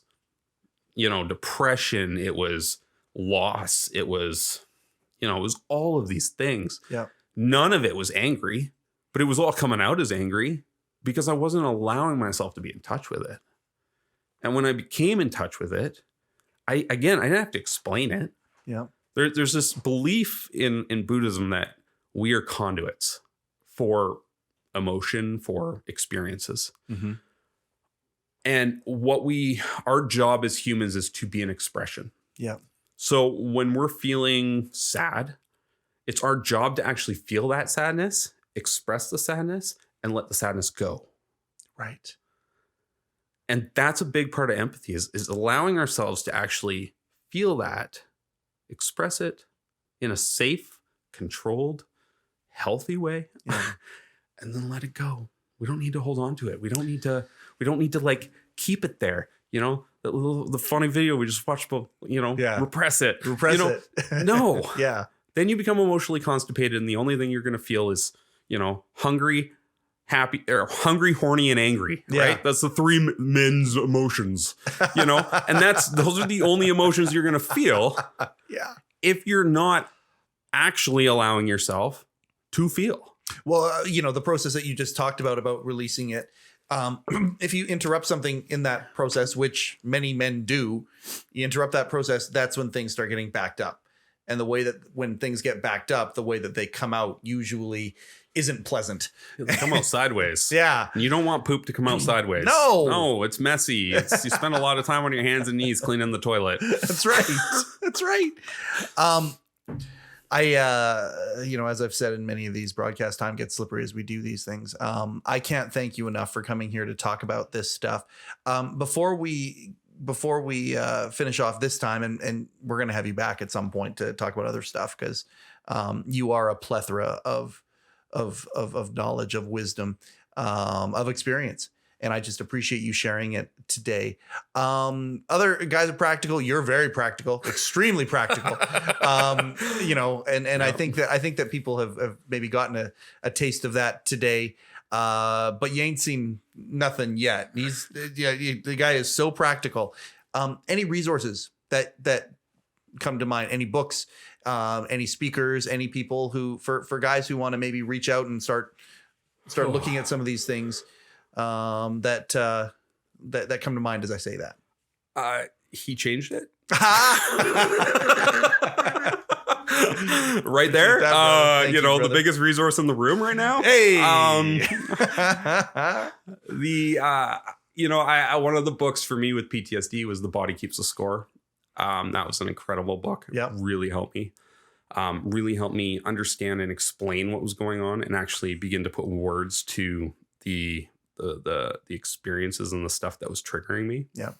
depression. It was loss. It was, it was all of these things. Yeah. None of it was angry, but it was all coming out as angry because I wasn't allowing myself to be in touch with it. And when I became in touch with it, I didn't have to explain it. Yeah. There's this belief in Buddhism that we are conduits for emotion, for experiences. Mm-hmm. And our job as humans is to be an expression. Yeah. So when we're feeling sad, it's our job to actually feel that sadness, express the sadness, and let the sadness go. Right. And that's a big part of empathy is allowing ourselves to actually feel that, express it in a safe, controlled, healthy way, and then let it go. We don't need to hold on to it. We don't need to like keep it there. You know, the funny video we just watched, repress it. Repress it. No. Yeah. Then you become emotionally constipated, and the only thing you're going to feel is, hungry, happy, or hungry, horny, and angry. Right? Yeah. That's the three men's emotions. And those are the only emotions you're going to feel. Yeah. If you're not actually allowing yourself to feel. Well, the process that you just talked about releasing it. If you interrupt something in that process, which many men do, you interrupt that process, that's when things start getting backed up. And the way that when things get backed up, the way that they come out usually isn't pleasant. They come out sideways. Yeah. And you don't want poop to come out sideways. No, it's messy. You spend a lot of time on your hands and knees cleaning the toilet. That's right. That's right. As I've said in many of these broadcasts, time gets slippery as we do these things. I can't thank you enough for coming here to talk about this stuff. Before we finish off this time, and we're going to have you back at some point to talk about other stuff, because you are a plethora of knowledge, of wisdom, of experience. And I just appreciate you sharing it today. Other guys are practical. You're very practical, extremely practical. I think that people have maybe gotten a taste of that today. But you ain't seen nothing yet. The guy is so practical. Any resources that come to mind? Any books? Any speakers? Any people who for guys who want to maybe reach out and start looking at some of these things? That come to mind as I say that. He changed it. Right there. The biggest resource in the room right now. Hey. One of the books for me with PTSD was The Body Keeps the Score. That was an incredible book. Yeah. Really helped me. Really helped me understand and explain what was going on and actually begin to put words to the experiences and the stuff that was triggering me. Yeah.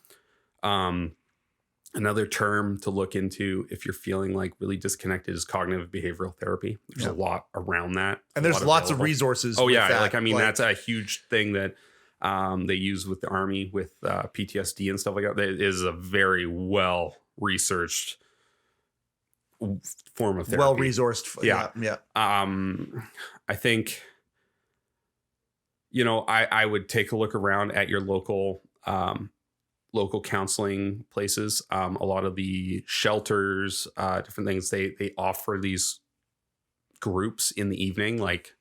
Another term to look into if you're feeling like really disconnected is cognitive behavioral therapy. There's a lot around that. And there's lots of resources. Oh yeah. That's a huge thing that they use with the Army with PTSD and stuff like that. It is a very well researched form of therapy. Well resourced. Yeah. Yeah. I think, I would take a look around at your local counseling places. A lot of the shelters, different things, they offer these groups in the evening, like,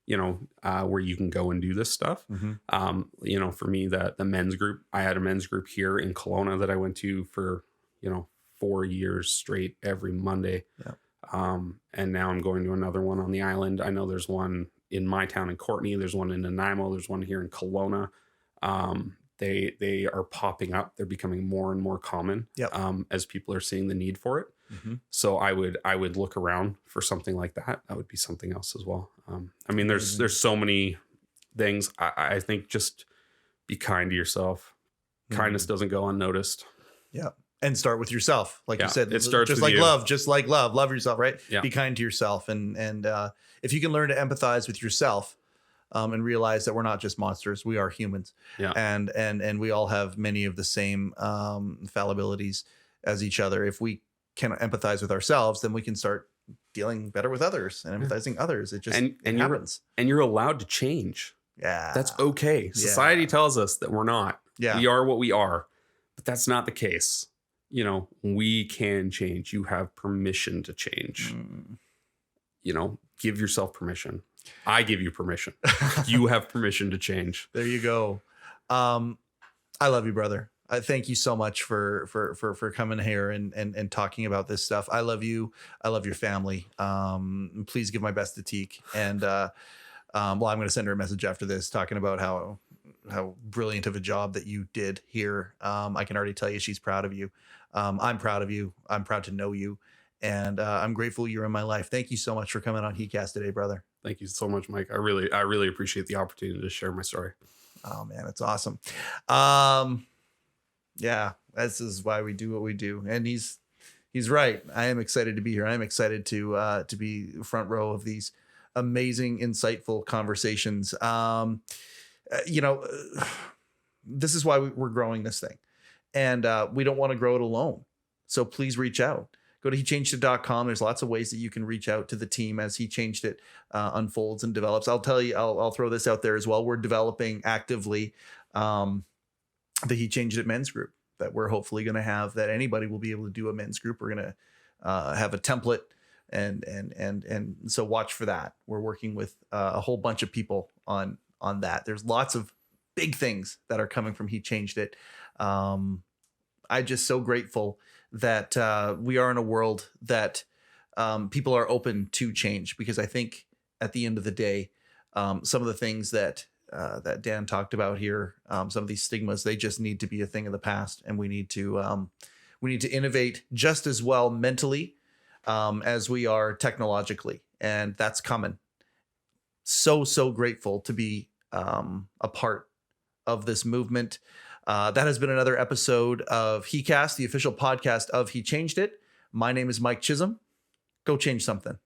where you can go and do this stuff. Mm-hmm. For me, the men's group, I had a men's group here in Kelowna that I went to for, 4 years straight every Monday. Yeah. And now I'm going to another one on the island. I know there's one in my town in Courtenay. There's one in Nanaimo. There's one here in Kelowna. They are popping up. They're becoming more and more common. Yep. As people are seeing the need for it. Mm-hmm. So I would look around for something like that. That would be something else as well. There's so many things. I think just be kind to yourself. Mm-hmm. Kindness doesn't go unnoticed. Yeah. And start with yourself. Like you said, it starts just with like you. love yourself, right? Yeah. Be kind to yourself. And if you can learn to empathize with yourself, and realize that we're not just monsters, we are humans. Yeah. And we all have many of the same fallibilities as each other. If we can empathize with ourselves, then we can start dealing better with others and empathizing others. It just happens. And you're allowed to change. Yeah. That's okay. Society tells us that we're not. Yeah. We are what we are. But that's not the case. We can change. You have permission to change. Give yourself permission. I give you permission. You have permission to change. There you go. I love you, brother. I thank you so much for coming here and talking about this stuff. I love you. I love your family. Please give my best to Teak. And I'm going to send her a message after this talking about how how brilliant of a job that you did here. I can already tell you she's proud of you. I'm proud of you. I'm proud to know you. And I'm grateful you're in my life. Thank you so much for coming on heCast today, brother. Thank you so much, Mike. I really appreciate the opportunity to share my story. Oh man, it's awesome. Yeah, this is why we do what we do. And he's right. I am excited to be here. I am excited to be front row of these amazing, insightful conversations. This is why we're growing this thing, and we don't want to grow it alone. So please reach out. Go to HeChangedIt.com. There's lots of ways that you can reach out to the team as HeChangedIt unfolds and develops. I'll tell you, I'll throw this out there as well. We're developing actively the HeChangedIt men's group that we're hopefully going to have, that anybody will be able to do a men's group. We're going to have a template, and so watch for that. We're working with a whole bunch of people on that. There's lots of big things that are coming from HeChangedIt. I'm just so grateful that we are in a world that people are open to change, because I think at the end of the day, some of the things that Dan talked about here, some of these stigmas, they just need to be a thing of the past, and we need to innovate just as well mentally as we are technologically, and that's coming. So grateful to be a part of this movement. That has been another episode of heCast, the official podcast of HeChangedIt. My name is Mike Chisholm. Go change something.